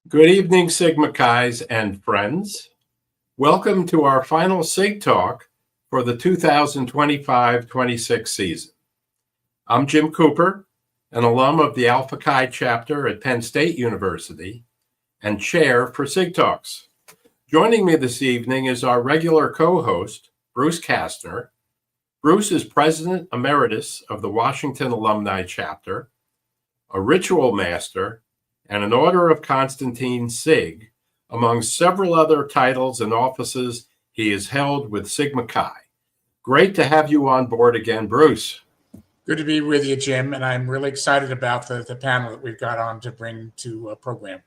Good evening, Sigma Chi's and friends. Welcome to our final Sig Talk for the 2025-26 season. I'm Jim Cooper, an alum of the Alpha Chi chapter at Penn State University and chair for Sig Talks. Joining me this evening is our regular co-host, Bruce Kastner. Bruce is President Emeritus of the Washington Alumni Chapter, a ritual master, and an Order of Constantine Sig, among several other titles and offices he has held with Sigma Chi. Great to have you on board again, Bruce. Good to be with you, Jim, and I'm really excited about the panel that we've got on to bring to a program.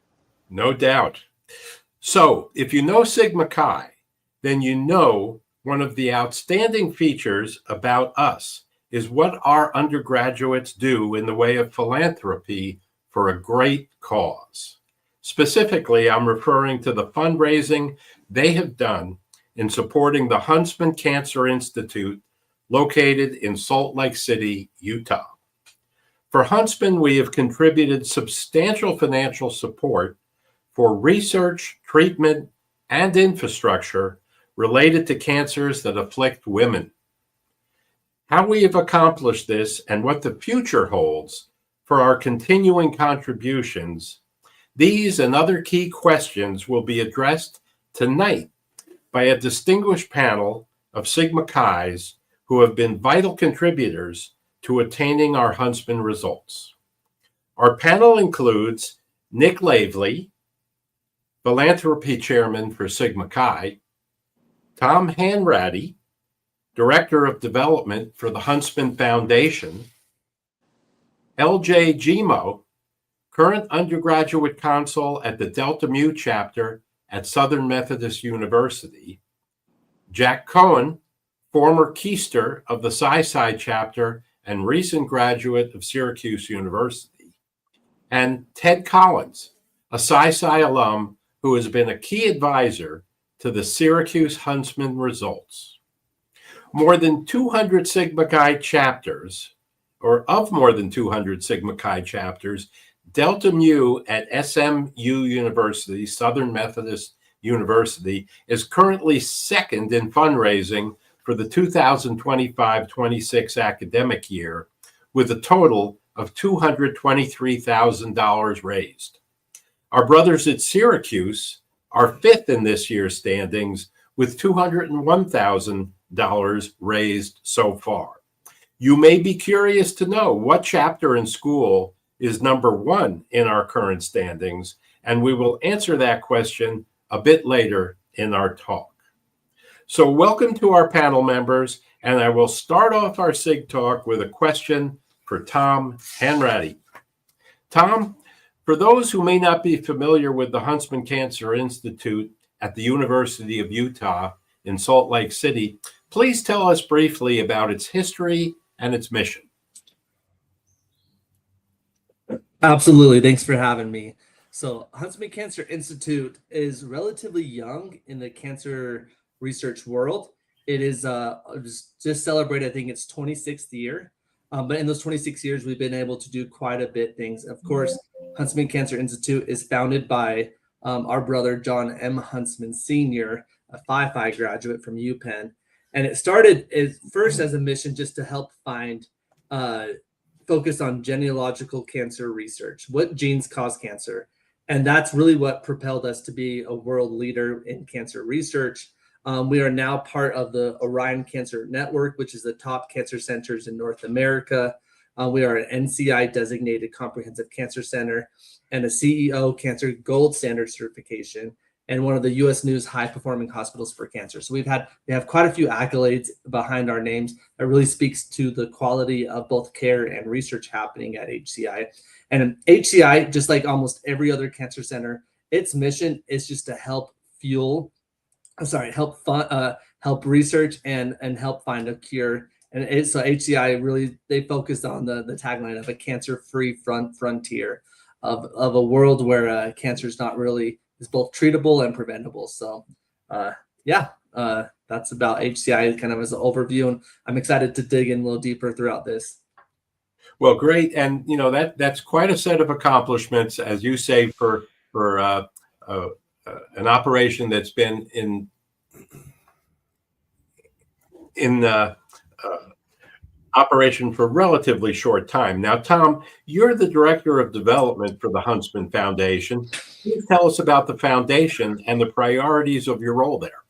No doubt. So, if you know Sigma Chi, then you know one of the outstanding features about us is what our undergraduates do in the way of philanthropy for a great cause. Specifically, I'm referring to the fundraising they have done in supporting the Huntsman Cancer Institute located in Salt Lake City, Utah. For Huntsman, we have contributed substantial financial support for research, treatment, and infrastructure related to cancers that afflict women. How we have accomplished this and what the future holds for our continuing contributions, these and other key questions will be addressed tonight by a distinguished panel of Sigma Chi's who have been vital contributors to attaining our Huntsman results. Our panel includes Nick Lavely, Philanthropy Chairman for Sigma Chi, Tom Hanratty, Director of Development for the Huntsman Foundation, L.J. Gimo, current undergraduate consul at the Delta Mu chapter at Southern Methodist University, Jack Cohen, former keister of the Psi chapter and recent graduate of Syracuse University, and Ted Collins, a Psi alum who has been a key advisor to the Syracuse Huntsman results. More than 200 Sigma Chi chapters, or of more than 200 Sigma Chi chapters, Delta Mu at SMU University, Southern Methodist University, is currently second in fundraising for the 2025-26 academic year, with a total of $223,000 raised. Our brothers at Syracuse are fifth in this year's standings, with $201,000 raised so far. You may be curious to know what chapter and school is number one in our current standings, and we will answer that question a bit later in our talk. So welcome to our panel members, and I will start off our SIG talk with a question for Tom Hanratty. Tom, for those who may not be familiar with the Huntsman Cancer Institute at the University of Utah in Salt Lake City, please tell us briefly about its history and its mission. Absolutely. Thanks for having me. So Huntsman Cancer Institute is relatively young in the cancer research world. It is just celebrated, I think it's 26th year. But in those 26 years, we've been able to do quite a bit things. Of course, Huntsman Cancer Institute is founded by our brother, John M. Huntsman Sr., a Phi graduate from UPenn. And it started first as a mission just to help find, focus on genealogical cancer research, what genes cause cancer. And that's really what propelled us to be a world leader in cancer research. We are now part of the Orion Cancer Network, which is the top cancer centers in North America. We are an NCI designated comprehensive cancer center and a CEO Cancer Gold Standard certification, and one of the U.S. News high-performing hospitals for cancer. So we have quite a few accolades behind our names that really speaks to the quality of both care and research happening at HCI. And HCI, just like almost every other cancer center, its mission is just to help help research and help find a cure. And so HCI really, they focus on the tagline of a cancer-free frontier of a world where cancer is not really, is both treatable and preventable. So that's about HCI kind of as an overview, and I'm excited to dig in a little deeper throughout this. Well, great. And, you know, that's quite a set of accomplishments, as you say, for for an operation that's been in operation for a relatively short time. Now, Tom, you're the Director of Development for the Huntsman Foundation. Please tell us about the foundation and the priorities of your role there.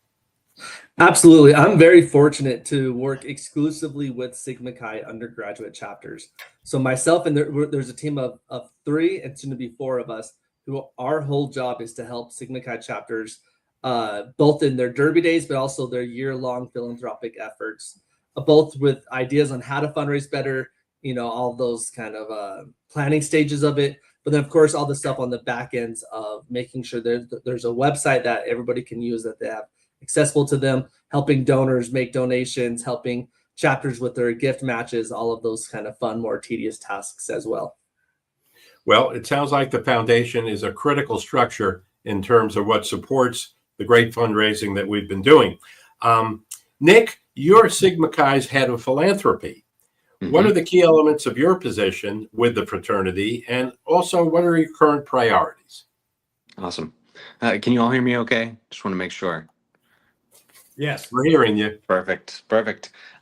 Absolutely. I'm very fortunate to work exclusively with Sigma Chi undergraduate chapters. So myself and there's a team of 3 and soon to be 4 of us who our whole job is to help Sigma Chi chapters both in their Derby days, but also their year-long philanthropic efforts, both with ideas on how to fundraise better, all those kind of planning stages of it. But then, of course, all the stuff on the back ends of making sure there's a website that everybody can use that they have accessible to them, helping donors make donations, helping chapters with their gift matches, all of those kind of fun, more tedious tasks as well. Well, it sounds like the foundation is a critical structure in terms of what supports the great fundraising that we've been doing. Nick, you're Sigma Chi's head of philanthropy. Mm-hmm. What are the key elements of your position with the fraternity? And also, what are your current priorities? Awesome. Can you all hear me okay? Just want to make sure. Yes, we're hearing you. Perfect.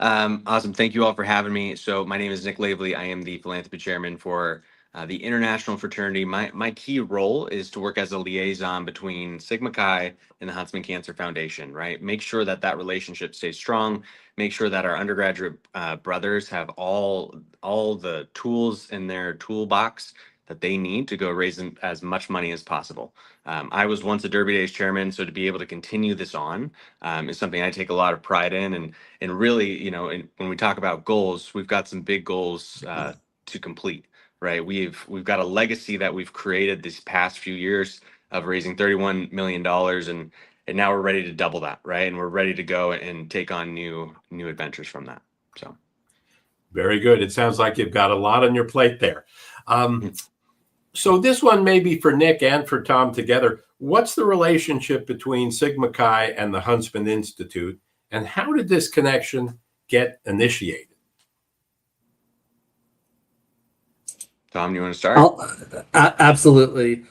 Awesome. Thank you all for having me. So my name is Nick Lavely. I am the philanthropy chairman for the International Fraternity. My key role is to work as a liaison between Sigma Chi and the Huntsman Cancer Foundation, right? Make sure that relationship stays strong. Make sure that our undergraduate brothers have all the tools in their toolbox that they need to go raise as much money as possible. I was once a Derby Days chairman, so to be able to continue this on is something I take a lot of pride in. And really, when we talk about goals, we've got some big goals to complete, right? We've got a legacy that we've created these past few years of raising $31 million, and now we're ready to double that, right? And we're ready to go and take on new adventures from that. So, very good. It sounds like you've got a lot on your plate there. So this one may be for Nick and for Tom together. What's the relationship between Sigma Chi and the Huntsman Institute, and how did this connection get initiated? Tom, you want to start? Absolutely.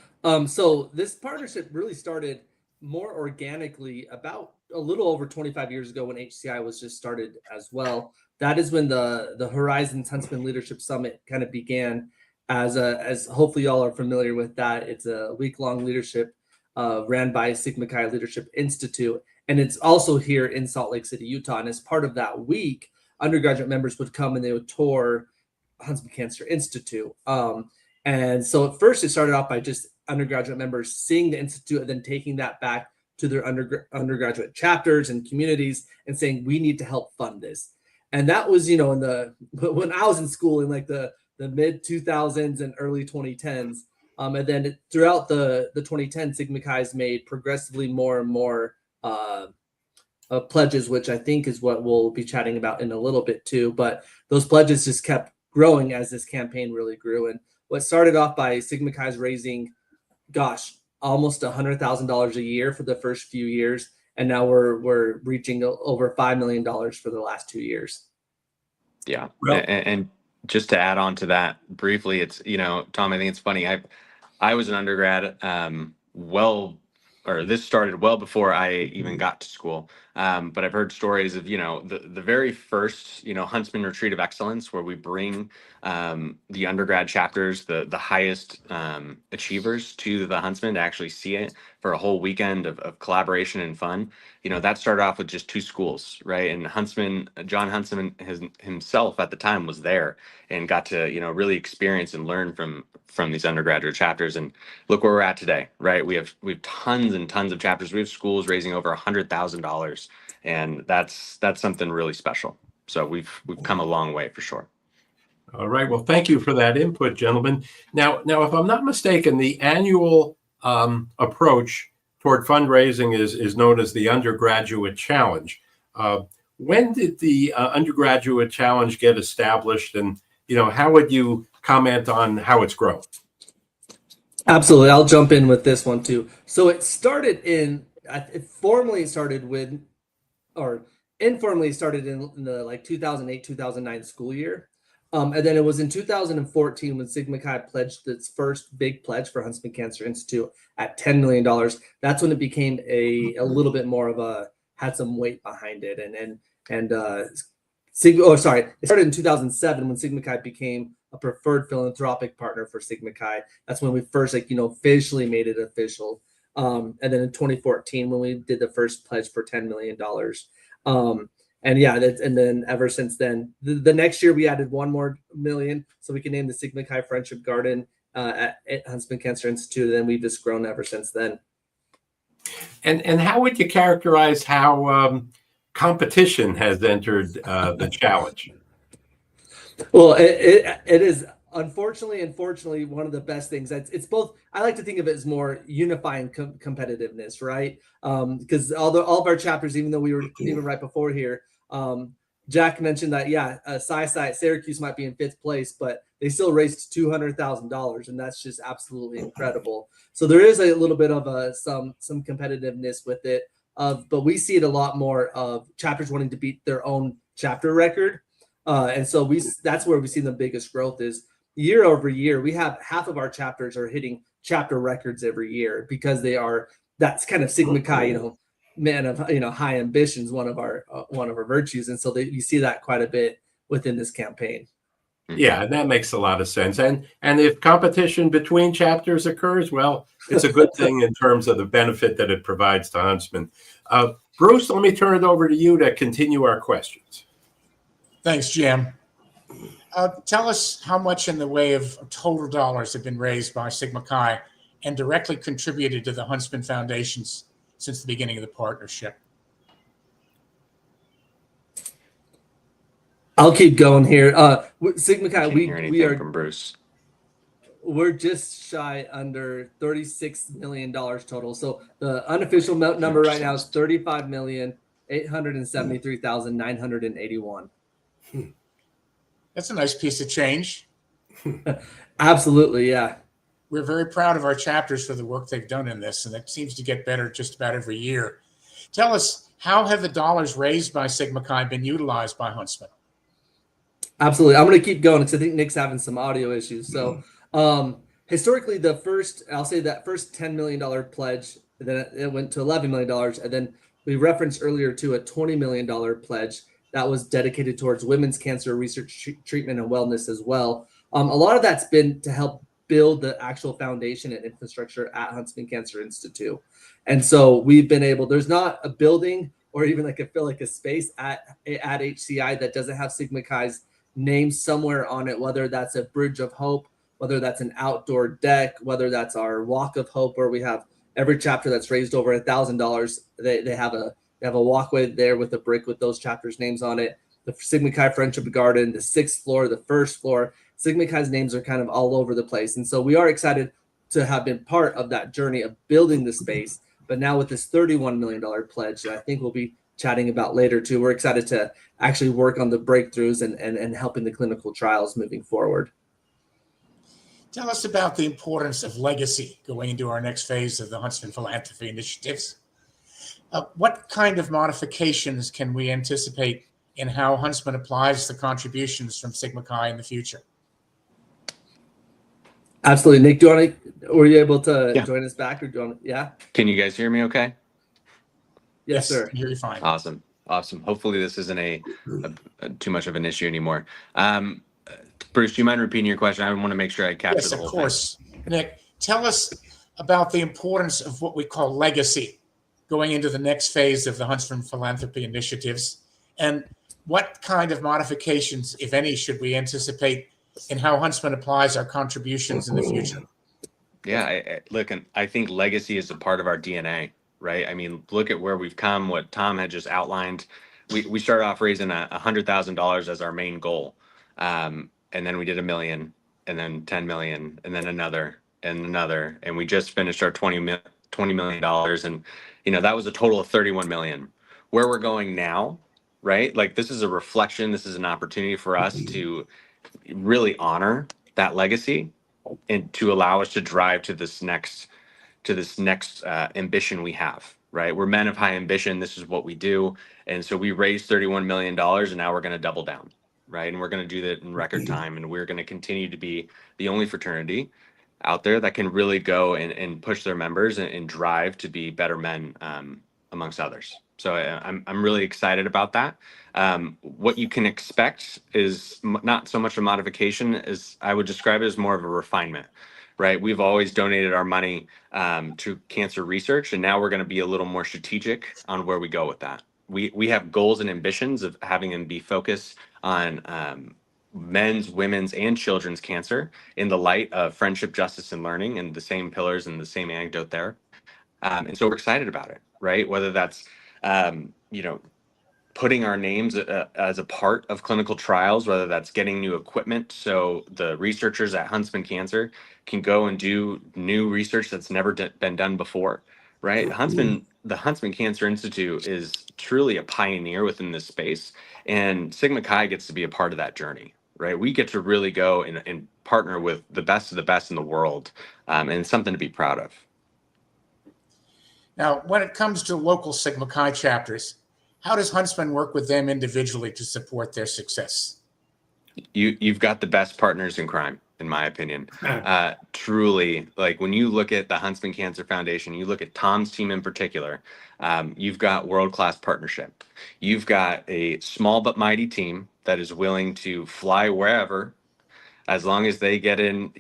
So this partnership really started more organically about a little over 25 years ago when HCI was just started as well. That is when the Horizons Huntsman Leadership Summit kind of began. As hopefully y'all are familiar with that, it's a week-long leadership ran by Sigma Chi Leadership Institute, and it's also here in Salt Lake City, Utah. And as part of that week, undergraduate members would come and they would tour Huntsman Cancer Institute. And so at first it started off by just undergraduate members seeing the institute and then taking that back to their undergraduate chapters and communities and saying, we need to help fund this. And that was, when I was in school in like the mid 2000s and early 2010s. And then throughout the 2010s, Sigma Chi's made progressively more and more pledges, which I think is what we'll be chatting about in a little bit too. But those pledges just kept growing as this campaign really grew. And what started off by Sigma Chi's raising, almost $100,000 a year for the first few years. And now we're reaching over $5 million for the last 2 years. Yeah. Well, and just to add on to that briefly, it's, Tom, I think it's funny. I was an undergrad, this started well before I even got to school. But I've heard stories of, the very first, Huntsman Retreat of Excellence, where we bring the undergrad chapters, the highest achievers to the Huntsman to actually see it for a whole weekend of collaboration and fun. That started off with just 2 schools, right? And John Huntsman himself at the time was there and got to, really experience and learn from these undergraduate chapters. And look where we're at today, right? We have tons and tons of chapters. We have schools raising over $100,000, and that's something really special. So we've come a long way for sure. All right. Well, thank you for that input, gentlemen. Now, if I'm not mistaken, the annual approach toward fundraising is known as the Undergraduate Challenge. When did the Undergraduate Challenge get established, and how would you comment on how it's grown? Absolutely, I'll jump in with this one too. So it informally started in the like 2008-2009 school year. And then it was in 2014 when Sigma Chi pledged its first big pledge for Huntsman Cancer Institute at $10 million. That's when it became a little bit more of had some weight behind it. It started in 2007 when Sigma Chi became a preferred philanthropic partner for Sigma Chi. That's when we first officially made it official. And then in 2014 when we did the first pledge for $10 million. And then ever since then, the next year we added $1 more million so we can name the Sigma Chi Friendship Garden at Huntsman Cancer Institute. And then we've just grown ever since then. And how would you characterize how competition has entered the challenge? Well, it is unfortunately and fortunately one of the best things. It's both. I like to think of it as more unifying competitiveness, right? Because all of our chapters, even though we were even right before here, Jack mentioned that SciSci at Syracuse might be in 5th place, but they still raised $200,000, and that's just absolutely incredible. So there is a little bit of some competitiveness with it, but we see it a lot more of chapters wanting to beat their own chapter record, and so that's where we see the biggest growth is year over year. We have half of our chapters are hitting chapter records every year because that's kind of Sigma Chi, man of high ambitions, one of our virtues, and so you see that quite a bit within this campaign. Yeah, that makes a lot of sense. And if competition between chapters occurs, well, it's a good thing in terms of the benefit that it provides to Huntsman. Bruce, let me turn it over to you to continue our questions. Thanks, Jim. Tell us how much in the way of total dollars have been raised by Sigma Chi and directly contributed to the Huntsman Foundation since the beginning of the partnership. I'll keep going here. Sigma Chi, we are from Bruce. We're just shy under $36 million total. So the unofficial number right now is $35,873,981. That's a nice piece of change. Absolutely, yeah. We're very proud of our chapters for the work they've done in this, and it seems to get better just about every year. Tell us, how have the dollars raised by Sigma Chi been utilized by Huntsman? Absolutely. I'm going to keep going because I think Nick's having some audio issues. So historically, I'll say that first $10 million pledge, then it went to $11 million. And then we referenced earlier to a $20 million pledge that was dedicated towards women's cancer research, treatment, and wellness as well. A lot of that's been to help build the actual foundation and infrastructure at Huntsman Cancer Institute. And so we've been able, there's not a building or even a space at HCI that doesn't have Sigma Chi's name somewhere on it, whether that's a Bridge of Hope, whether that's an outdoor deck, whether that's our Walk of Hope, where we have every chapter that's raised over $1,000. They have a walkway there with a brick with those chapters' names on it. The Sigma Chi Friendship Garden, the 6th floor, the 1st floor, Sigma Chi's names are kind of all over the place. And so we are excited to have been part of that journey of building the space. But now with this $31 million pledge that I think we'll be chatting about later too, we're excited to actually work on the breakthroughs and helping the clinical trials moving forward. Tell us about the importance of legacy going into our next phase of the Huntsman Philanthropy initiatives. What kind of modifications can we anticipate in how Huntsman applies the contributions from Sigma Chi in the future? Absolutely. Nick, were you able to join us back, or do you want to, yeah? Can you guys hear me okay? Yes, sir. I hear you fine. Awesome. Hopefully this isn't a too much of an issue anymore. Bruce, do you mind repeating your question? I want to make sure I capture the whole thing. Yes, of course. Nick, tell us about the importance of what we call legacy going into the next phase of the Huntsman Philanthropy initiatives, and what kind of modifications, if any, should we anticipate in how Huntsman applies our contributions in the future? Yeah, I think legacy is a part of our DNA, right? I mean, look at where we've come, what Tom had just outlined. We started off raising $100,000 as our main goal. And then we did $1 million, and then 10 million, and then another, and we just finished our $20 million. And, that was a total of 31 million. Where we're going now, right? Like, this is a reflection. This is an opportunity for us to really honor that legacy and to allow us to drive to this next ambition we have, right? We're men of high ambition. This is what we do. And so we raised $31 million, and now we're going to double down. right? And we're going to do that in record time. And we're going to continue to be the only fraternity out there that can really go and push their members and drive to be better men, amongst others. So I'm really excited about that. What you can expect is not so much a modification as I would describe it as more of a refinement, right? We've always donated our money to cancer research, and now we're going to be a little more strategic on where we go with that. We have goals and ambitions of having them be focused on men's, women's, and children's cancer in the light of friendship, justice, and learning, and the same pillars and the same anecdote there. And so we're excited about it, right? Whether that's, putting our names as a part of clinical trials, whether that's getting new equipment so the researchers at Huntsman Cancer can go and do new research that's never been done before, right? The Huntsman Cancer Institute is truly a pioneer within this space, and Sigma Chi gets to be a part of that journey, right? We get to really go and partner with the best of the best in the world, and it's something to be proud of. Now, when it comes to local Sigma Chi chapters, how does Huntsman work with them individually to support their success? You've got the best partners in crime, in my opinion. Truly, like when you look at the Huntsman Cancer Foundation, you look at Tom's team in particular, you've got world-class partnership. You've got a small but mighty team that is willing to fly wherever, as long as they get in,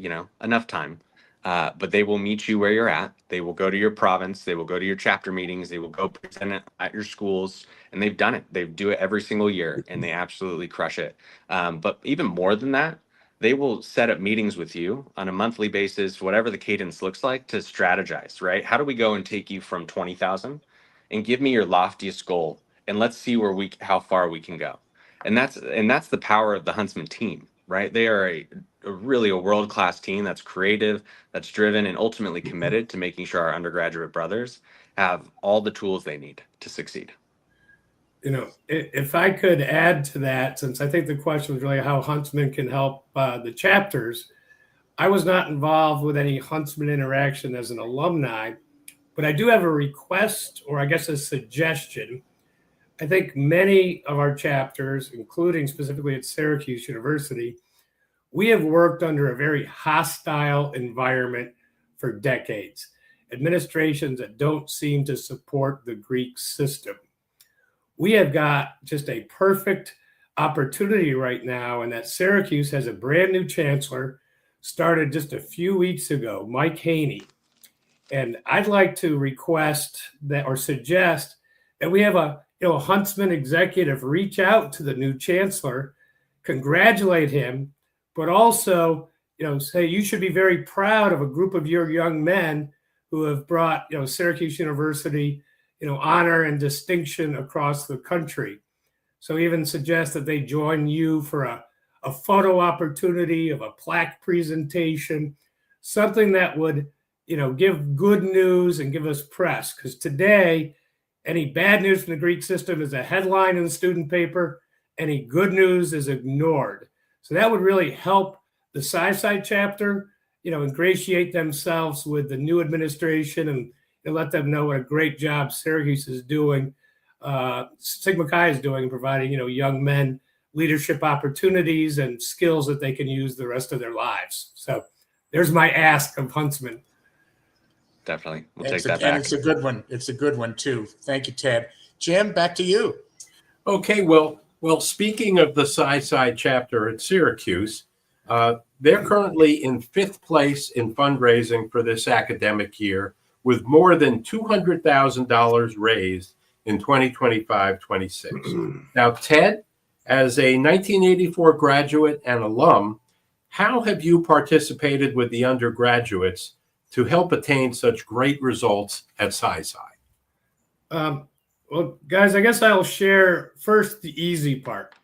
enough time. But they will meet you where you're at. They will go to your province. They will go to your chapter meetings. They will go present it at your schools. And they've done it. They do it every single year, and they absolutely crush it. But even more than that, they will set up meetings with you on a monthly basis, whatever the cadence looks like, to strategize, right? How do we go and take you from 20,000 and give me your loftiest goal, and let's see how far we can go. And that's the power of the Huntsman team, right? They are really a world-class team that's creative, that's driven, and ultimately committed to making sure our undergraduate brothers have all the tools they need to succeed. If I could add to that, since I think the question was really how Huntsman can help the chapters, I was not involved with any Huntsman interaction as an alumni, but I do have a request, or I guess a suggestion. I think many of our chapters, including specifically at Syracuse University, we have worked under a very hostile environment for decades. Administrations that don't seem to support the Greek system. We have got just a perfect opportunity right now, and that Syracuse has a brand new chancellor, started just a few weeks ago, Mike Haney. And I'd like to request that, or suggest that we have a Huntsman executive reach out to the new chancellor, congratulate him, but also, say you should be very proud of a group of your young men who have brought, Syracuse University, honor and distinction across the country. So even suggest that they join you for a photo opportunity, of a plaque presentation, something that would, give good news and give us press. Because today, any bad news from the Greek system is a headline in the student paper. Any good news is ignored. So that would really help the Sci chapter, ingratiate themselves with the new administration and let them know what a great job Syracuse is doing, Sigma Chi is doing, providing, young men leadership opportunities and skills that they can use the rest of their lives. So there's my ask of Huntsman. Definitely. We'll take that back. And it's a good one. It's a good one, too. Thank you, Ted. Jim, back to you. Okay, well, speaking of the Sci chapter at Syracuse, they're currently in 5th place in fundraising for this academic year, with more than $200,000 raised in 2025-26. Now, Ted, as a 1984 graduate and alum, how have you participated with the undergraduates to help attain such great results at Sci? Well, guys, I guess I'll share first the easy part.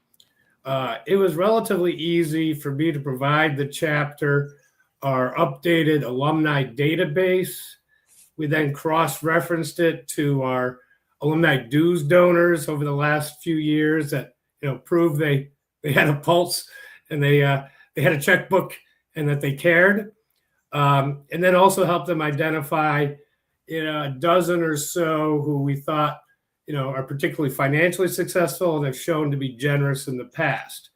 It was relatively easy for me to provide the chapter our updated alumni database. We then cross-referenced it to our alumni dues donors over the last few years that proved they had a pulse and they had a checkbook and that they cared, and then also helped them identify a dozen or so who we thought are particularly financially successful and have shown to be generous in the past.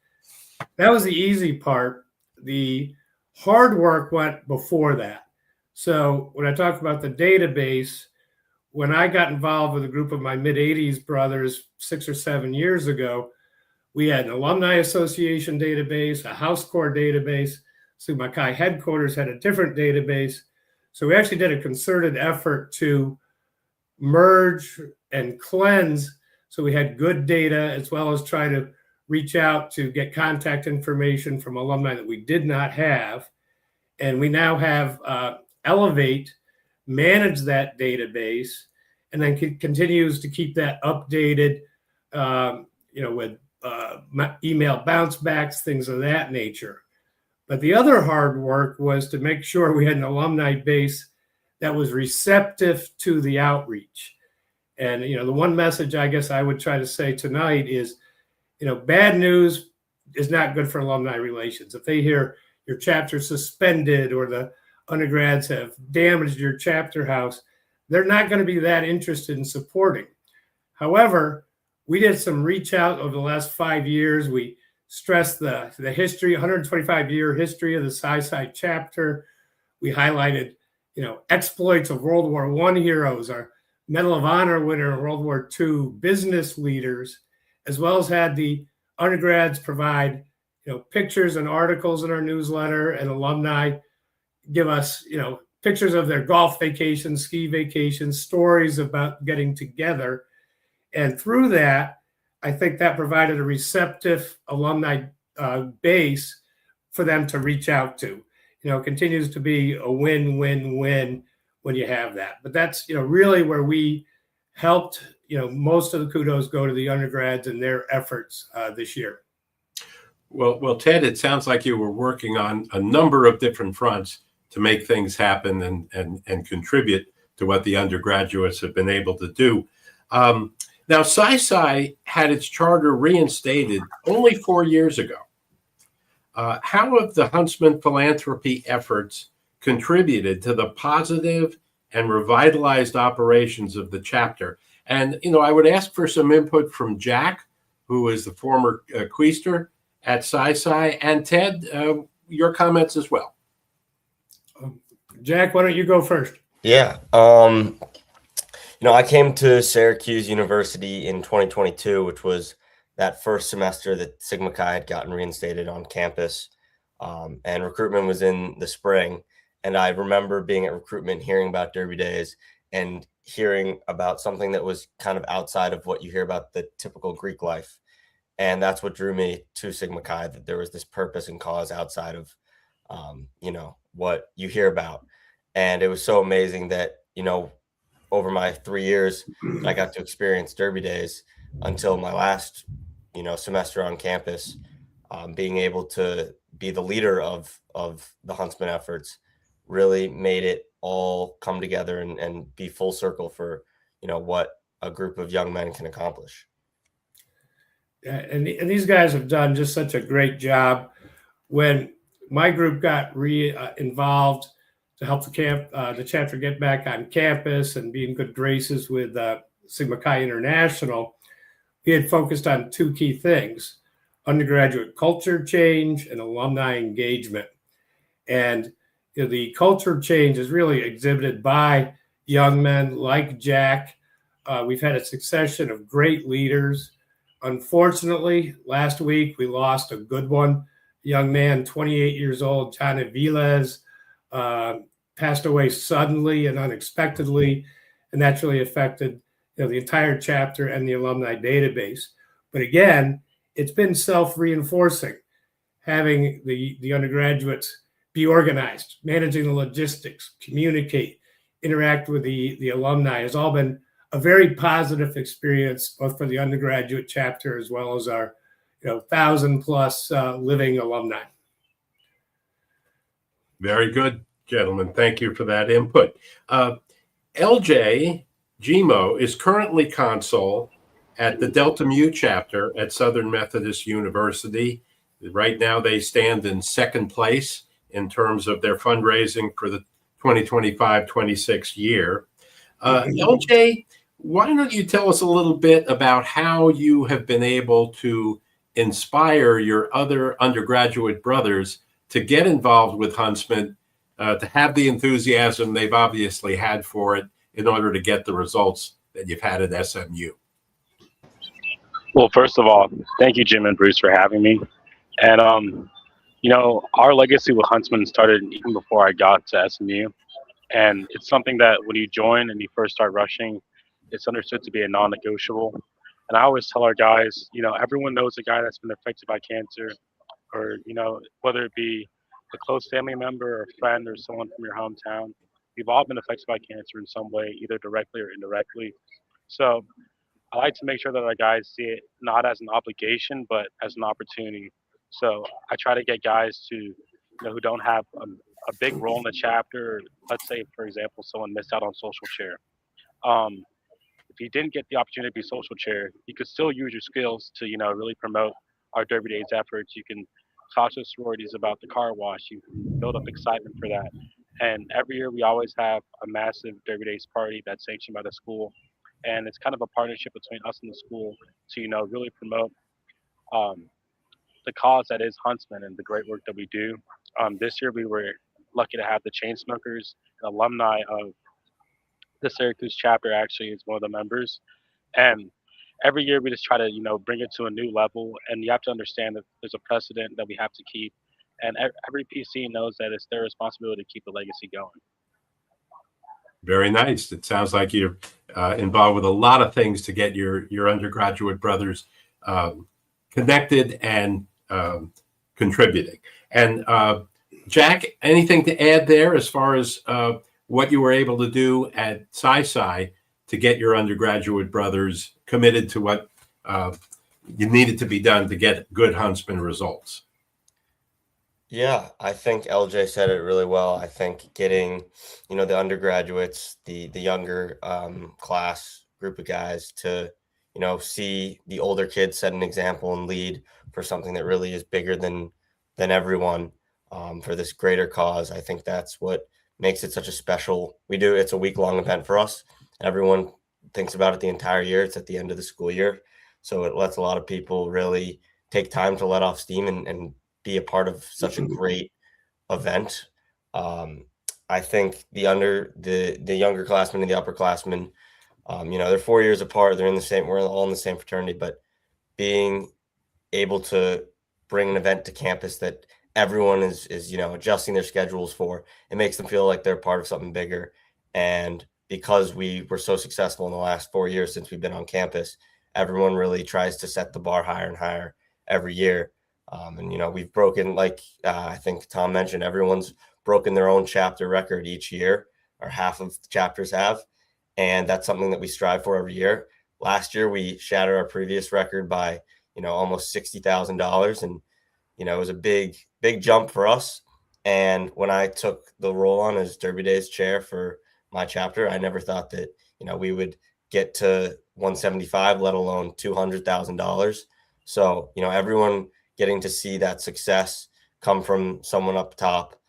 that was the easy part. The hard work went before that. So when I talk about the database, when I got involved with a group of my mid-80s brothers 6 or 7 years ago, we had an Alumni Association database, a House Corps database. Sigma Chi headquarters had a different database. So we actually did a concerted effort to merge and cleanse so we had good data, as well as try to reach out to get contact information from alumni that we did not have. And we now have Elevate manage that database, and then continues to keep that updated, with email bounce backs, things of that nature. But the other hard work was to make sure we had an alumni base that was receptive to the outreach. And, the one message I guess I would try to say tonight is, bad news is not good for alumni relations. If they hear your chapter suspended or the undergrads have damaged your chapter house, they're not going to be that interested in supporting. However, we did some reach out over the last 5 years. We stressed the history, 125-year history of the SciSci chapter. We highlighted, exploits of World War I heroes, our Medal of Honor winner in World War II, business leaders, as well as had the undergrads provide, pictures and articles in our newsletter, and alumni give us, pictures of their golf vacations, ski vacations, stories about getting together. And through that, I think that provided a receptive alumni base for them to reach out to. Continues to be a win-win-win when you have that. But that's, really where we helped, most of the kudos go to the undergrads and their efforts this year. Well, Ted, it sounds like you were working on a number of different fronts to make things happen and contribute to what the undergraduates have been able to do. Now, SciSci had its charter reinstated only 4 years ago. How have the Huntsman Philanthropy efforts contributed to the positive and revitalized operations of the chapter? And, I would ask for some input from Jack, who is the former quaestor at SciSci, and Ted, your comments as well. Jack, why don't you go first? Yeah. I came to Syracuse University in 2022, which was that first semester that Sigma Chi had gotten reinstated on campus, and recruitment was in the spring. And I remember being at recruitment, hearing about Derby Days, and hearing about something that was kind of outside of what you hear about the typical Greek life. And that's what drew me to Sigma Chi, that there was this purpose and cause outside of, what you hear about. And it was so amazing that, over my 3 years, I got to experience Derby Days until my last, semester on campus, being able to be the leader of the Huntsman efforts really made it all come together and be full circle for, what a group of young men can accomplish. And these guys have done just such a great job. When my group got involved to help the chapter get back on campus and be in good graces with Sigma Chi International, we had focused on two key things: undergraduate culture change and alumni engagement. And the culture change is really exhibited by young men like Jack. We've had a succession of great leaders. Unfortunately, last week we lost a good one. A young man, 28 years old, John Aviles, passed away suddenly and unexpectedly, and that's really affected the entire chapter and the alumni database. But again, it's been self-reinforcing, having the undergraduates be organized, managing the logistics, communicate, interact with the alumni has all been a very positive experience, both for the undergraduate chapter as well as our 1,000+ living alumni. Very good, gentlemen. Thank you for that input. LJ Gimo is currently consul at the Delta Mu chapter at Southern Methodist University. Right now, they stand in second place in terms of their fundraising for the 2025-26 year. LJ, why don't you tell us a little bit about how you have been able to inspire your other undergraduate brothers to get involved with Huntsman, to have the enthusiasm they've obviously had for it in order to get the results that you've had at SMU? Well, first of all, thank you, Jim and Bruce, for having me. And, our legacy with Huntsman started even before I got to SMU. And it's something that when you join and you first start rushing, it's understood to be a non-negotiable. And I always tell our guys, everyone knows a guy that's been affected by cancer, or, whether it be a close family member or friend or someone from your hometown. We've all been affected by cancer in some way, either directly or indirectly. So I like to make sure that our guys see it not as an obligation, but as an opportunity. So I try to get guys to, who don't have a big role in the chapter. Let's say, for example, someone missed out on social chair. If you didn't get the opportunity to be social chair, you could still use your skills to, really promote our Derby Days efforts. You can talk to sororities about the car wash. You can build up excitement for that. And every year we always have a massive Derby Days party that's sanctioned by the school. And it's kind of a partnership between us and the school to, really promote the cause that is Huntsman and the great work that we do. This year we were lucky to have the chain smokers, an alumni of the Syracuse chapter actually is one of the members. And every year we just try to, bring it to a new level. And you have to understand that there's a precedent that we have to keep. And every PC knows that it's their responsibility to keep the legacy going. Very nice. It sounds like you're involved with a lot of things to get your undergraduate brothers connected and contributing. And Jack, anything to add there as far as what you were able to do at Sci to get your undergraduate brothers committed to what you needed to be done to get good Huntsman results? Yeah, I think LJ said it really well. I think getting, the undergraduates, the younger class group of guys to, see the older kids set an example and lead for something that really is bigger than everyone, for this greater cause. I think that's what makes it such a special. It's a week-long event for us. Everyone thinks about it the entire year. It's at the end of the school year. So it lets a lot of people really take time to let off steam and be a part of such a great event. I think the younger classmen and the upperclassmen, they're 4 years apart. We're all in the same fraternity, but being able to bring an event to campus that everyone is adjusting their schedules for, it makes them feel like they're part of something bigger. And because we were so successful in the last 4 years since we've been on campus, everyone really tries to set the bar higher and higher every year. And we've broken, like I think Tom mentioned, everyone's broken their own chapter record each year, or half of the chapters have. And that's something that we strive for every year. Last year, we shattered our previous record by, almost $60,000. And, it was a big, big jump for us. And when I took the role on as Derby Days chair for my chapter, I never thought that, we would get to 175, let alone $200,000. So, everyone getting to see that success come from someone up top,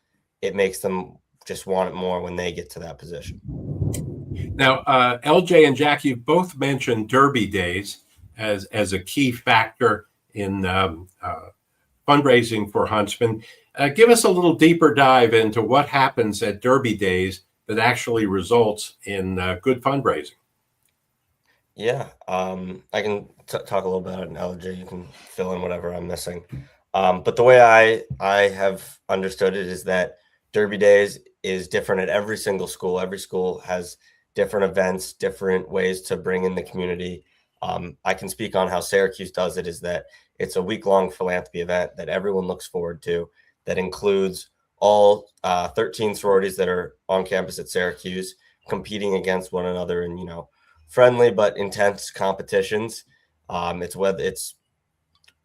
it makes them just want it more when they get to that position. Now, LJ and Jack, you both mentioned Derby Days as a key factor in fundraising for Huntsman. Give us a little deeper dive into what happens at Derby Days that actually results in good fundraising. Yeah, I can talk a little about it, and LJ, you can fill in whatever I'm missing. But the way I have understood it is that Derby Days is different at every single school. Every school has different events, different ways to bring in the community. I can speak on how Syracuse does it, is that it's a week-long philanthropy event that everyone looks forward to, that includes all 13 sororities that are on campus at Syracuse competing against one another in, friendly but intense competitions. It's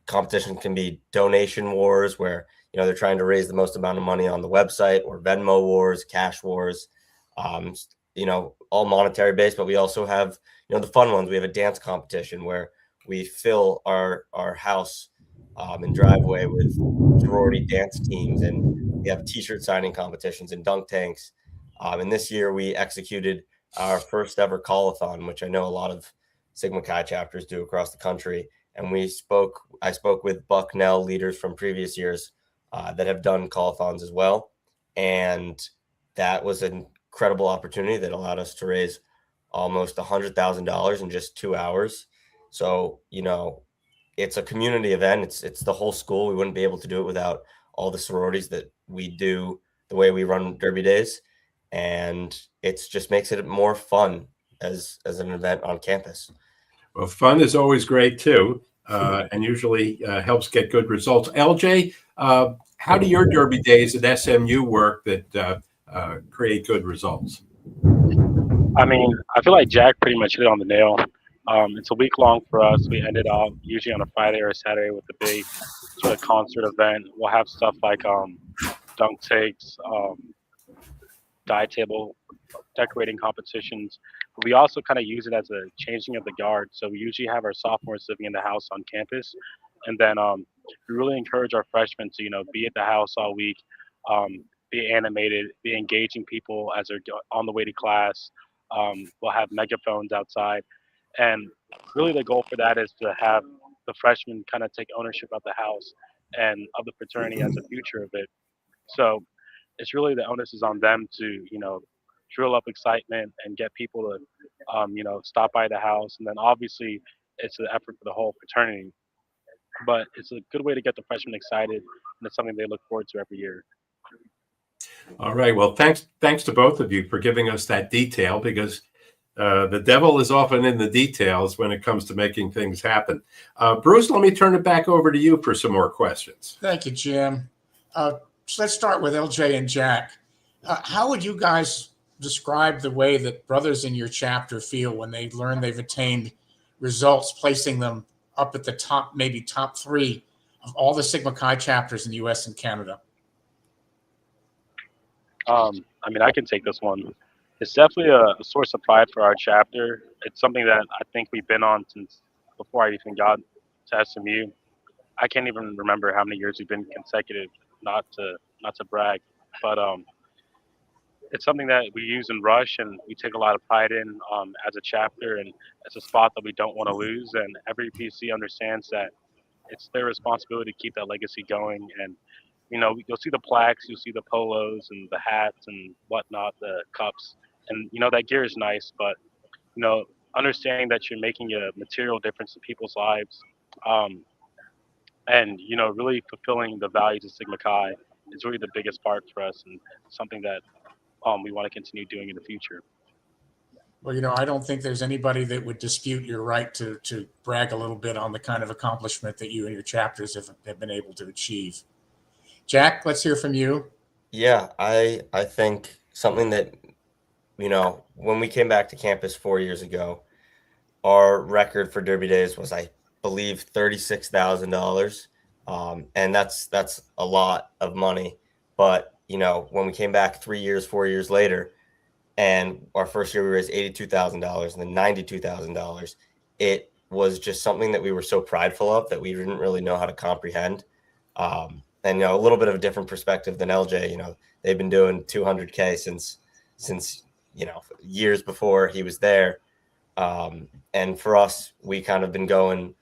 competition can be donation wars where, they're trying to raise the most amount of money on the website, or Venmo wars, cash wars, all monetary based, but we also have, the fun ones. We have a dance competition where we fill our house and driveway with sorority dance teams, and we have t-shirt signing competitions and dunk tanks. And this year we executed our first ever call-a-thon, which I know a lot of Sigma Chi chapters do across the country. and I spoke with Bucknell leaders from previous years that have done call-a-thons as well. And that was an incredible opportunity that allowed us to raise almost $100,000 in just 2 hours. So, it's a community event. It's the whole school. We wouldn't be able to do it without all the sororities that we do the way we run Derby Days. And it just makes it more fun as an event on campus. Well, fun is always great too, and usually helps get good results. LJ, how do your Derby Days at SMU work that create good results? I mean, I feel like Jack pretty much hit it on the nail. It's a week long for us. We ended up usually on a Friday or a Saturday with a big sort of concert event. We'll have stuff like dunk takes, dive table, decorating competitions. But we also kind of use it as a changing of the guard. So we usually have our sophomores living in the house on campus, and then we really encourage our freshmen to be at the house all week, be animated, be engaging people as they're on the way to class. We'll have megaphones outside, and really the goal for that is to have the freshmen kind of take ownership of the house and of the fraternity as a future of it. So it's really the onus is on them to drill up excitement and get people to stop by the house, and then obviously it's an effort for the whole fraternity. But it's a good way to get the freshmen excited, and it's something they look forward to every year. All right. Well, thanks to both of you for giving us that detail, because the devil is often in the details when it comes to making things happen. Bruce, let me turn it back over to you for some more questions. Thank you, Jim. So let's start with LJ and Jack. How would you guys describe the way that brothers in your chapter feel when they learn they've attained results, placing them up at the top, maybe top 3 of all the Sigma Chi chapters in the U.S. and Canada? I mean, I can take this one. It's definitely a source of pride for our chapter. It's something that I think we've been on since before I even got to SMU. I can't even remember how many years we've been consecutive. Not to brag, but it's something that we use in Rush, and we take a lot of pride in as a chapter, and it's a spot that we don't want to lose. And every PC understands that it's their responsibility to keep that legacy going. And you'll see the plaques, you'll see the polos and the hats and whatnot, the cups, and that gear is nice, but understanding that you're making a material difference in people's lives, and really fulfilling the values of Sigma Chi is really the biggest part for us, and something that we want to continue doing in the future. Well, I don't think there's anybody that would dispute your right to brag a little bit on the kind of accomplishment that you and your chapters have been able to achieve. Jack, let's hear from you. Yeah, I think something that, when we came back to campus 4 years ago, our record for Derby Days was, I believe, $36,000. And that's a lot of money. But, when we came back 4 years later, and our first year we raised $82,000 and then $92,000, it was just something that we were so prideful of that we didn't really know how to comprehend. And a little bit of a different perspective than LJ. They've been doing 200K since years before he was there. And for us, we kind of been going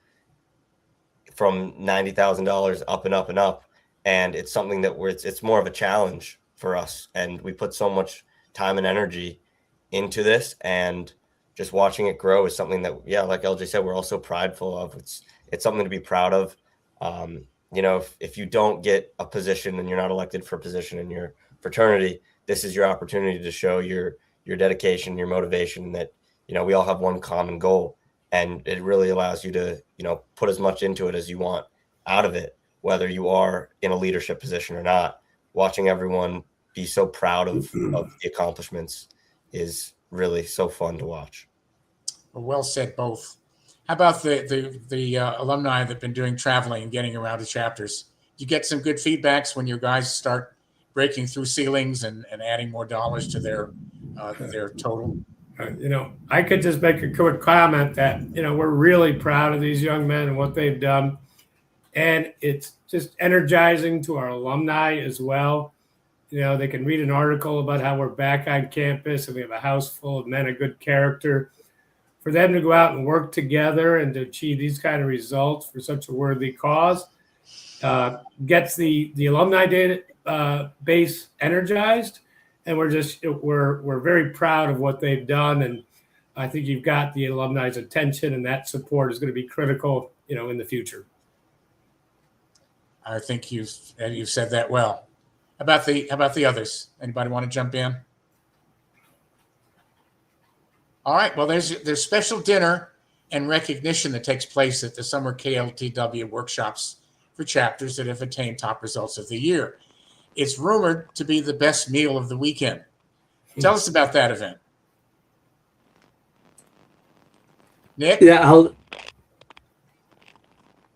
from $90,000 up and up and up. And it's something that it's more of a challenge for us. And we put so much time and energy into this, and just watching it grow is something that, like LJ said, we're also prideful of. It's something to be proud of. If you don't get a position and you're not elected for a position in your fraternity, this is your opportunity to show your dedication, your motivation, that, we all have one common goal, and it really allows you to, put as much into it as you want out of it, whether you are in a leadership position or not. Watching everyone be so proud of the accomplishments is really so fun to watch. Well said, both. How about the alumni that've been doing traveling and getting around to chapters? You get some good feedbacks when your guys start breaking through ceilings and adding more dollars to their total? I could just make a quick comment that, we're really proud of these young men and what they've done. And it's just energizing to our alumni as well. They can read an article about how we're back on campus and we have a house full of men of good character. for them to go out and work together and to achieve these kind of results for such a worthy cause gets the alumni data base energized, and we're very proud of what they've done, and I think you've got the alumni's attention, and that support is going to be critical, in the future. I think you've said that well. How about the others? Anybody want to jump in? All right. Well, there's special dinner and recognition that takes place at the summer KLTW workshops for chapters that have attained top results of the year. It's rumored to be the best meal of the weekend. Tell us about that event, Nick. Yeah,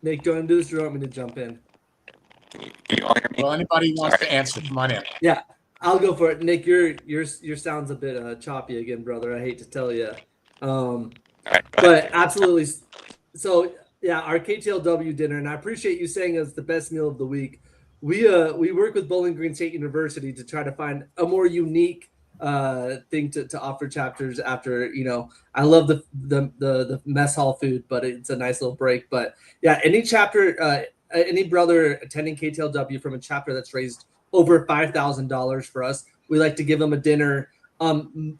Nick, do you want to do this or do you want me to jump in? Can you all hear me? Well, anybody who wants to answer, come on in. Yeah, I'll go for it. Nick, your sound's a bit choppy again, brother. I hate to tell you. All right, But absolutely. So yeah, our KTLW dinner, and I appreciate you saying it's the best meal of the week. We work with Bowling Green State University to try to find a more unique thing to offer chapters after, I love the mess hall food, but it's a nice little break. But yeah, any chapter, any brother attending KTLW from a chapter that's raised over $5,000 for us, we like to give them a dinner.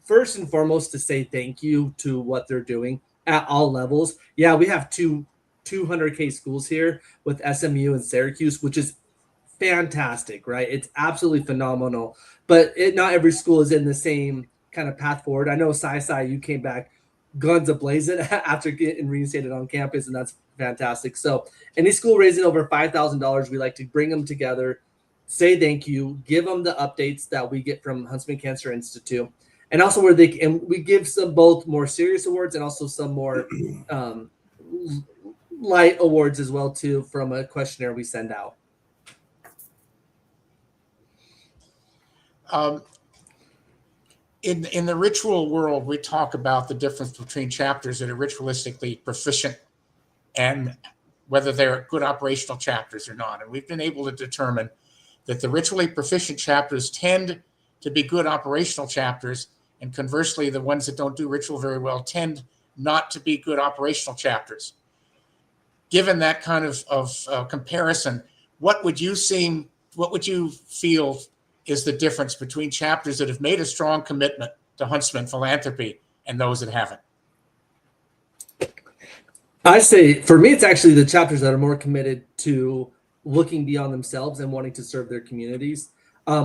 First and foremost, to say thank you to what they're doing at all levels. Yeah, we have 200K schools here with SMU and Syracuse, which is fantastic, right? It's absolutely phenomenal. But not every school is in the same kind of path forward. I know Sci you came back guns a-blazing after getting reinstated on campus, and that's fantastic. So any school raising over $5,000, we like to bring them together, say thank you, give them the updates that we get from Huntsman Cancer Institute, and also we give some both more serious awards and also some more light awards as well too from a questionnaire we send out. In the ritual world, we talk about the difference between chapters that are ritualistically proficient and whether they're good operational chapters or not. And we've been able to determine that the ritually proficient chapters tend to be good operational chapters, and conversely, the ones that don't do ritual very well tend not to be good operational chapters. Given that kind of comparison, what would you feel is the difference between chapters that have made a strong commitment to Huntsman Philanthropy and those that haven't? I say, for me, it's actually the chapters that are more committed to looking beyond themselves and wanting to serve their communities.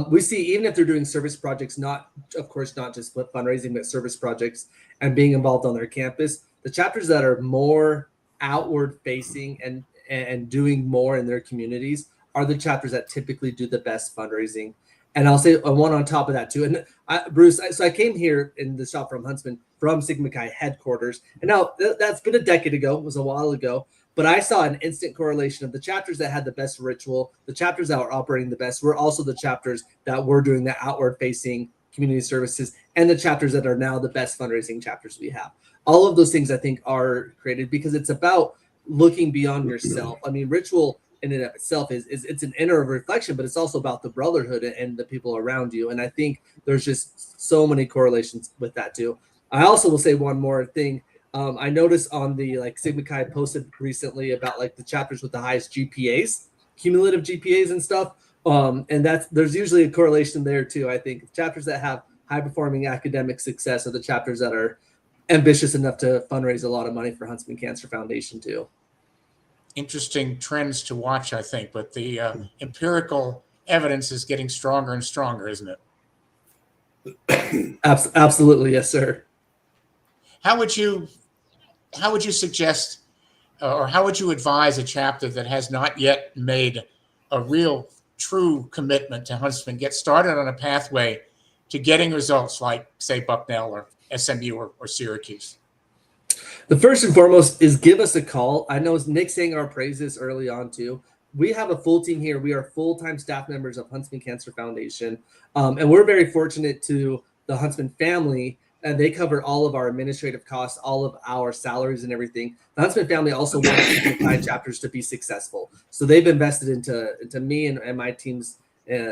We see, even if they're doing service projects, not just fundraising, but service projects and being involved on their campus, the chapters that are more outward facing and doing more in their communities are the chapters that typically do the best fundraising. And I'll say one on top of that too. And Bruce, so I came here in the shop from Huntsman from Sigma Chi headquarters. And now that's been a decade ago. It was a while ago. But I saw an instant correlation of the chapters that had the best ritual, the chapters that were operating the best were also the chapters that were doing the outward facing community services, and the chapters that are now the best fundraising chapters we have. All of those things I think are created because it's about looking beyond yourself. I mean, ritual in and of itself is it's an inner reflection, but it's also about the brotherhood and the people around you. And I think there's just so many correlations with that too. I also will say one more thing. I noticed on the Sigma Chi posted recently about the chapters with the highest GPAs, cumulative GPAs and stuff. And there's usually a correlation there too. I think chapters that have high performing academic success are the chapters that are ambitious enough to fundraise a lot of money for Huntsman Cancer Foundation too. Interesting trends to watch, I think, but the empirical evidence is getting stronger and stronger, isn't it? Absolutely, yes, sir. How would you suggest, or how would you advise a chapter that has not yet made a real, true commitment to Huntsman get started on a pathway to getting results like, say, Bucknell or SMU or Syracuse? The first and foremost is give us a call. I know Nick sang our praises early on too. We have a full team here. We are full-time staff members of Huntsman Cancer Foundation. And we're very fortunate to the Huntsman family, and they cover all of our administrative costs, all of our salaries and everything. The Huntsman family also wants the chapters to be successful. So they've invested into me and my team's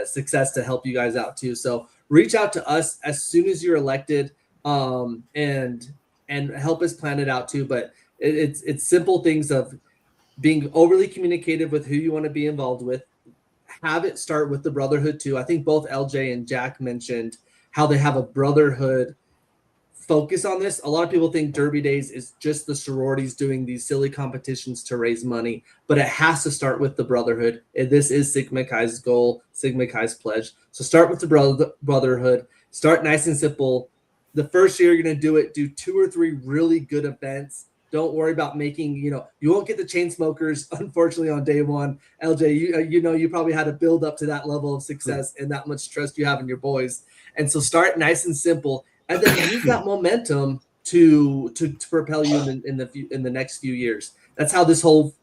success to help you guys out too. So reach out to us as soon as you're elected. And and help us plan it out too. But it's simple things of being overly communicative with who you want to be involved with. Have it start with the brotherhood too. I think both LJ and Jack mentioned how they have a brotherhood focus on this. A lot of people think Derby Days is just the sororities doing these silly competitions to raise money, but it has to start with the brotherhood. And this is Sigma Chi's goal, Sigma Chi's pledge. So start with the brotherhood. Start nice and simple. The first year you're going to do it, do 2 or 3 really good events. Don't worry about making, you won't get the chain smokers, unfortunately, on day one. LJ, you probably had to build up to that level of success and that much trust you have in your boys. And so start nice and simple, and then use that momentum to propel you in the next few years. That's how this whole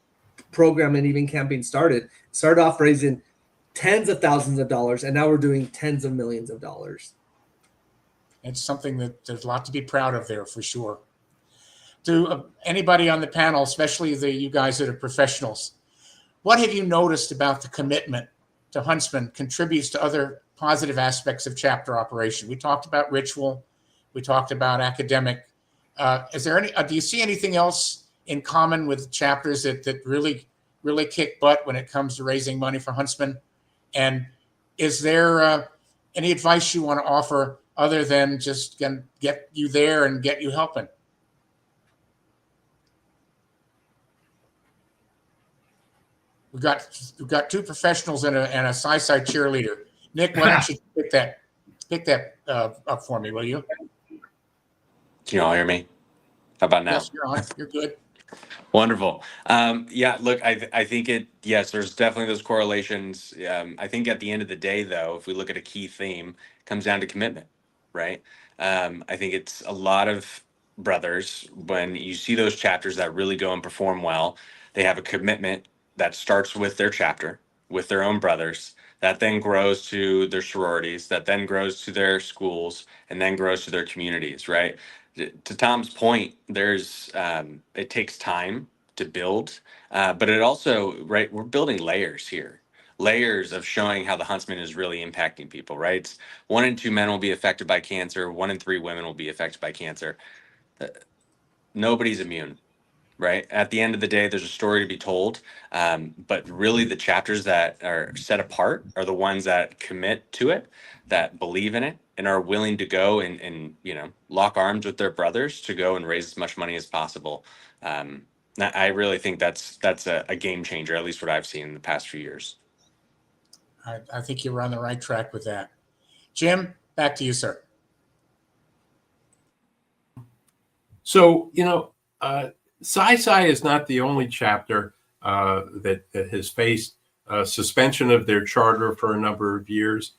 program and even campaign started. Started off raising tens of thousands of dollars, and now we're doing tens of millions of dollars. It's something that there's a lot to be proud of there for sure. To anybody on the panel, especially you guys that are professionals, what have you noticed about the commitment to Huntsman contributes to other positive aspects of chapter operation? We talked about ritual. We talked about academic. Is there do you see anything else in common with chapters that really, really kick butt when it comes to raising money for Huntsman? And is there any advice you want to offer other than just get you there and get you helping? We've got 2 professionals and a side cheerleader. Nick, why don't you pick that up for me, will you? Can you all hear me? How about now? Yes, you're on. You're good. Wonderful. Yeah, look, I think yes, there's definitely those correlations. I think at the end of the day, though, if we look at a key theme, it comes down to commitment, right? I think it's a lot of brothers, when you see those chapters that really go and perform well, they have a commitment that starts with their chapter, with their own brothers, that then grows to their sororities, that then grows to their schools, and then grows to their communities, right? To Tom's point, it takes time to build, but it also, right, we're building layers here, layers of showing how the Huntsman is really impacting people, right? It's 1 in 2 men will be affected by cancer, 1 in 3 women will be affected by cancer. Nobody's immune, right? At the end of the day, there's a story to be told, but really the chapters that are set apart are the ones that commit to it, that believe in it, and are willing to go and lock arms with their brothers to go and raise as much money as possible. I really think that's a game changer, at least what I've seen in the past few years. I think you're on the right track with that. Jim, back to you, sir. So, Psi is not the only chapter that has faced suspension of their charter for a number of years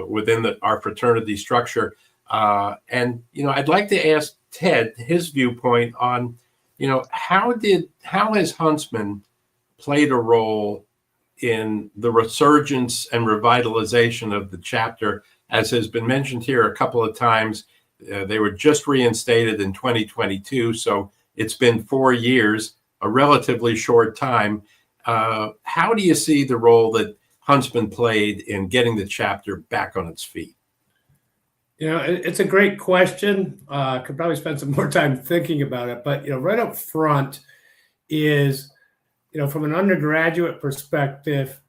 within our fraternity structure. And I'd like to ask Ted his viewpoint on, how has Huntsman played a role in the resurgence and revitalization of the chapter? As has been mentioned here a couple of times, they were just reinstated in 2022, so it's been 4 years, a relatively short time. How do you see the role that Huntsman played in getting the chapter back on its feet? It's a great question. Could probably spend some more time thinking about it. But, right up front is, from an undergraduate perspective,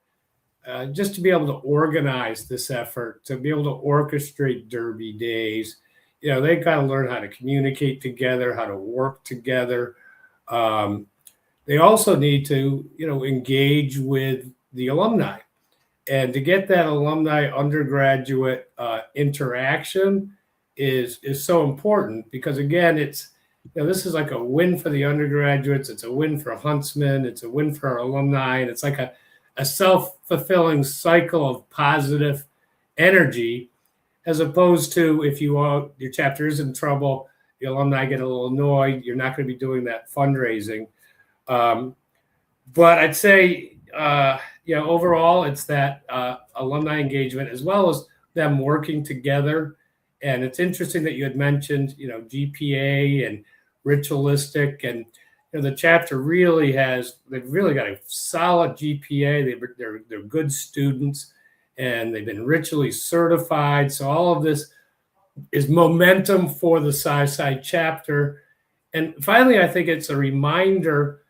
just to be able to organize this effort, to be able to orchestrate Derby Days, they've got to learn how to communicate together, how to work together. They also need to, engage with the alumni. And to get that alumni undergraduate interaction is so important because, again, it's, this is like a win for the undergraduates. It's a win for Huntsman. It's a win for our alumni. And it's like a self-fulfilling cycle of positive energy, as opposed to if your chapter is in trouble, the alumni get a little annoyed. You're not going to be doing that fundraising. But I'd say, overall, it's that alumni engagement as well as them working together. And it's interesting that you had mentioned, GPA and ritualistic, and the chapter they've really got a solid GPA. They're good students, and they've been ritually certified. So all of this is momentum for the Psi chapter. And finally, I think it's a reminder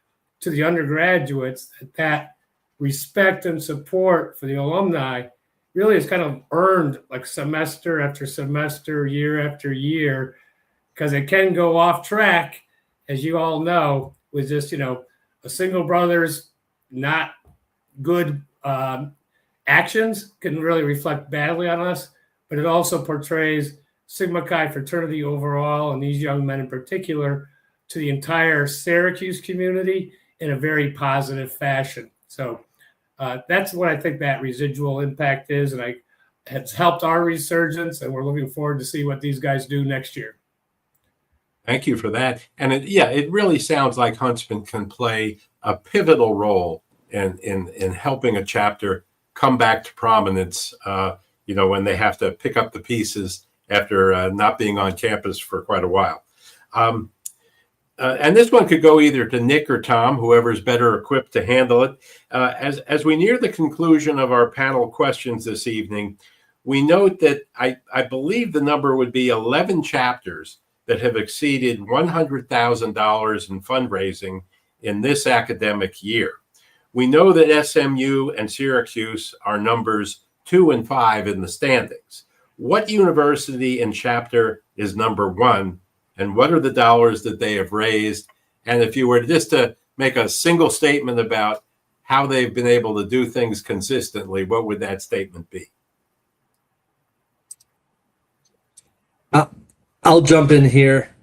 to the undergraduates that respect and support for the alumni really is kind of earned like semester after semester, year after year, because it can go off track, as you all know, with just, a single brother's not good actions can really reflect badly on us, but it also portrays Sigma Chi fraternity overall, and these young men in particular, to the entire Syracuse community in a very positive fashion. So that's what I think that residual impact is, and it's helped our resurgence, and we're looking forward to see what these guys do next year. Thank you for that. And it really sounds like Huntsman can play a pivotal role in helping a chapter come back to prominence, when they have to pick up the pieces after not being on campus for quite a while. And this one could go either to Nick or Tom, whoever's better equipped to handle it. As we near the conclusion of our panel questions this evening, we note that I believe the number would be 11 chapters that have exceeded $100,000 in fundraising in this academic year. We know that SMU and Syracuse are numbers 2 and 5 in the standings. What university and chapter is number 1, and what are the dollars that they have raised? And if you were just to make a single statement about how they've been able to do things consistently, what would that statement be? I'll jump in here.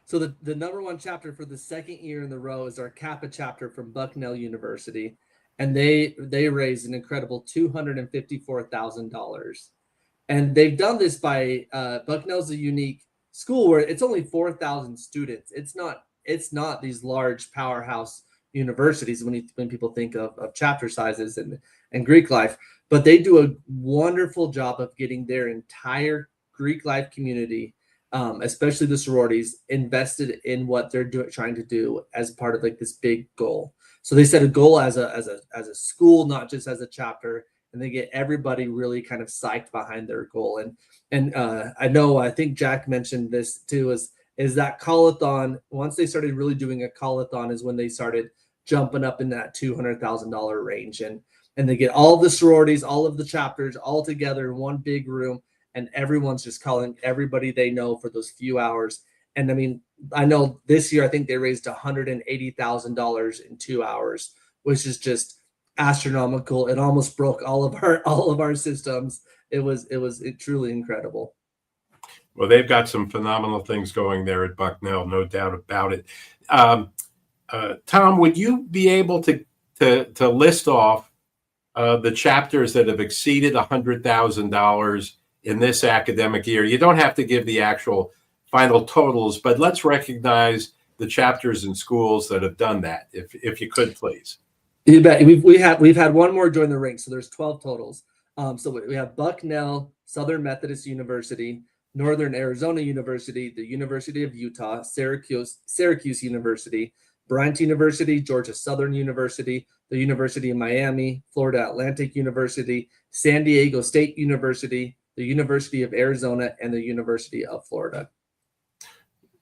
So the number 1 chapter for the second year in the row is our Kappa chapter from Bucknell University, and they raised an incredible $254,000. And they've done this by Bucknell's a unique school where it's only 4,000 students. It's not these large powerhouse universities when people think of chapter sizes and Greek life, but they do a wonderful job of getting their entire Greek life community, especially the sororities, invested in what they're trying to do as part of like this big goal. So they set a goal as a school, not just as a chapter, and they get everybody really kind of psyched behind their goal. And I think Jack mentioned this too, is that call-a-thon. Once they started really doing a call-a-thon is when they started jumping up in that $200,000 range, and they get all of the sororities, all of the chapters all together in one big room, and everyone's just calling everybody they know for those few hours. And I mean, I know this year I think they raised $180,000 in 2 hours, which is just astronomical. It almost broke all of our systems. It was truly incredible. Well, they've got some phenomenal things going there at Bucknell, no doubt about it. Tom, would you be able to list off the chapters that have exceeded $100,000 in this academic year? You don't have to give the actual final totals, but let's recognize the chapters and schools that have done that, if you could, please. You bet. We've had one more join the ranks, so there's 12 totals. So we have Bucknell, Southern Methodist University, Northern Arizona University, the University of Utah, Syracuse University, Bryant University, Georgia Southern University, the University of Miami, Florida Atlantic University, San Diego State University, the University of Arizona, and the University of Florida.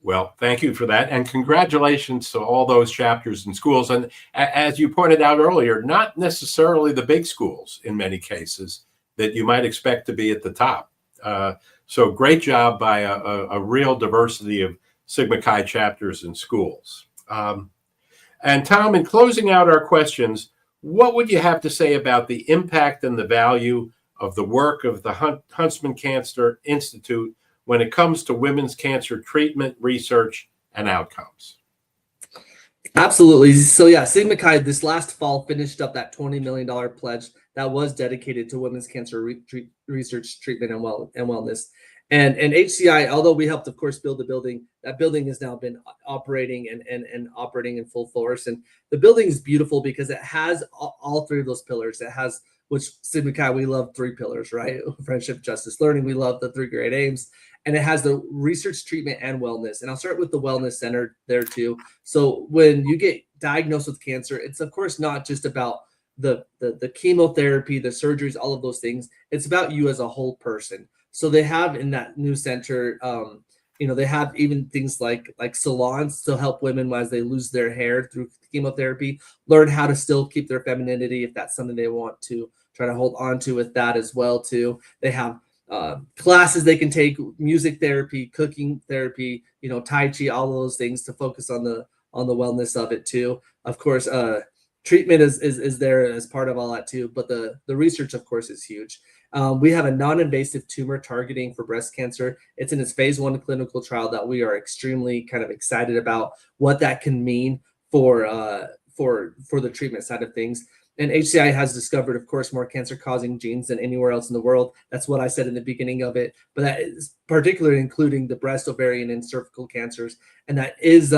Well, thank you for that. And congratulations to all those chapters and schools. And as you pointed out earlier, not necessarily the big schools in many cases that you might expect to be at the top. So great job by a real diversity of Sigma Chi chapters and schools. And Tom, in closing out our questions, what would you have to say about the impact and the value of the work of the Huntsman Cancer Institute when it comes to women's cancer treatment, research, and outcomes? Absolutely. So yeah, Sigma Chi this last fall finished up that $20 million pledge that was dedicated to women's cancer research, treatment, and wellness. And HCI, although we helped, of course, build the building, that building has now been operating and operating in full force. And the building is beautiful because it has all 3 of those pillars. It has, which Sigma Chi, we love 3 pillars, right? Friendship, justice, learning. We love the 3 great aims. And it has the research, treatment, and wellness. And I'll start with the wellness center there too. So when you get diagnosed with cancer, it's of course not just about the chemotherapy, the surgeries, all of those things. It's about you as a whole person. So they have in that new center, they have even things like salons to help women as they lose their hair through chemotherapy, learn how to still keep their femininity if that's something they want to try to hold on to with that as well too. They have classes they can take, music therapy, cooking therapy, Tai Chi, all of those things to focus on the wellness of it too. Of course, treatment is there as part of all that too, but the research, of course, is huge. We have a non-invasive tumor targeting for breast cancer. It's in its phase 1 clinical trial that we are extremely kind of excited about what that can mean for the treatment side of things. And HCI has discovered, of course, more cancer-causing genes than anywhere else in the world. That's what I said in the beginning of it. But that is particularly including the breast, ovarian, and cervical cancers. And that is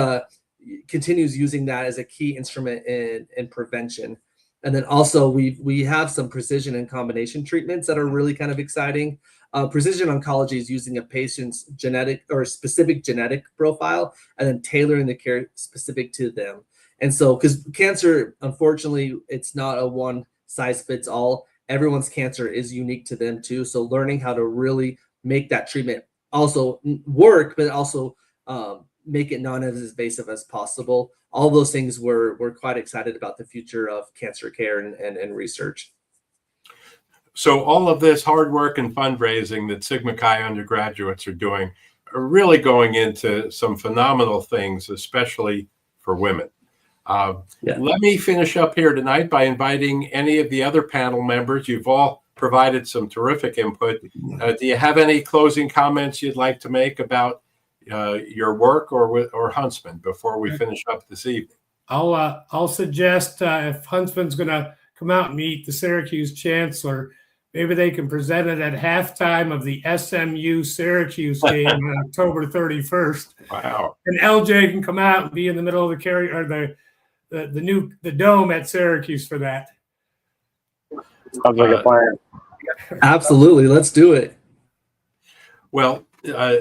continues using that as a key instrument in prevention. And then also we have some precision and combination treatments that are really kind of exciting. Precision oncology is using a patient's genetic or specific genetic profile and then tailoring the care specific to them. And so, because cancer, unfortunately, it's not a one size fits all. Everyone's cancer is unique to them too. So learning how to really make that treatment also work, but also make it non-invasive as possible. All those things we're quite excited about the future of cancer care and research. So all of this hard work and fundraising that Sigma Chi undergraduates are doing are really going into some phenomenal things, especially for women. Let me finish up here tonight by inviting any of the other panel members. You've all provided some terrific input. Do you have any closing comments you'd like to make about your work or Huntsman before we finish up this evening? I'll suggest if Huntsman's going to come out and meet the Syracuse chancellor, maybe they can present it at halftime of the SMU Syracuse game on October 31st. Wow! And LJ can come out and be in the middle of the dome at Syracuse for that. Sounds like a plan. Absolutely, let's do it. Well,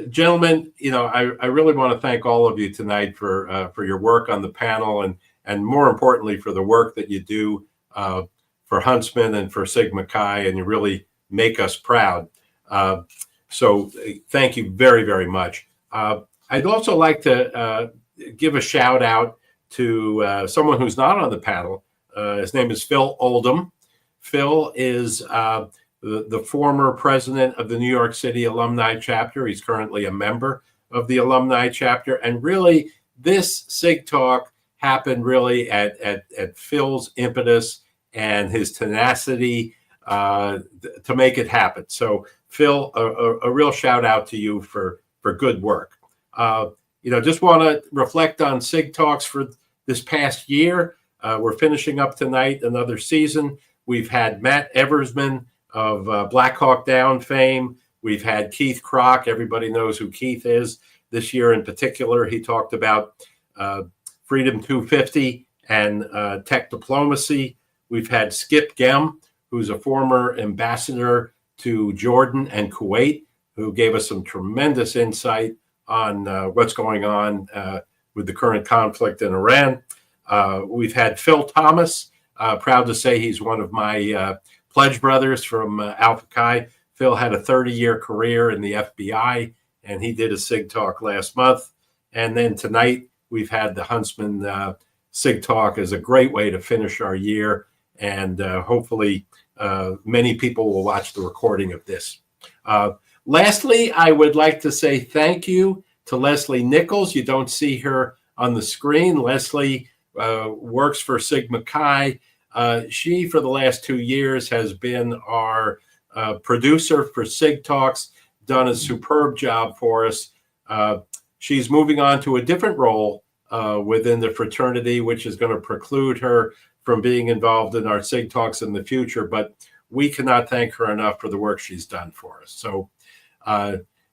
gentlemen, I really want to thank all of you tonight for your work on the panel and more importantly for the work that you do for Huntsman and for Sigma Chi, and you really make us proud. So thank you very, very much. I'd also like to give a shout out to someone who's not on the panel. His name is Phil Oldham. Phil is the former president of the New York City Alumni Chapter. He's currently a member of the Alumni Chapter. And really, this SIG Talk happened really at Phil's impetus and his tenacity to make it happen. So, Phil, a real shout out to you for good work. Just want to reflect on SIG Talks for this past year. We're finishing up tonight another season. We've had Matt Eversman of Black Hawk Down fame. We've had Keith Kroc. Everybody knows who Keith is. This year in particular, he talked about Freedom 250 and tech diplomacy. We've had Skip Gem, who's a former ambassador to Jordan and Kuwait, who gave us some tremendous insight on what's going on with the current conflict in Iran. We've had Phil Thomas, proud to say he's one of my pledge brothers from Alpha Chi. Phil had a 30-year career in the FBI, and he did a SIG Talk last month. And then tonight, we've had the Huntsman SIG Talk as a great way to finish our year. And hopefully, many people will watch the recording of this. Lastly, I would like to say thank you to Leslie Nichols. You don't see her on the screen. Leslie works for Sigma Chi. She, for the last 2 years, has been our producer for SIG Talks, done a superb job for us. She's moving on to a different role within the fraternity, which is going to preclude her from being involved in our SIG Talks in the future, but we cannot thank her enough for the work she's done for us. So,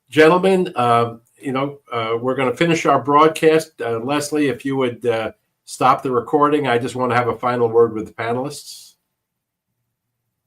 gentlemen, we're going to finish our broadcast. Leslie, if you would stop the recording, I just want to have a final word with the panelists.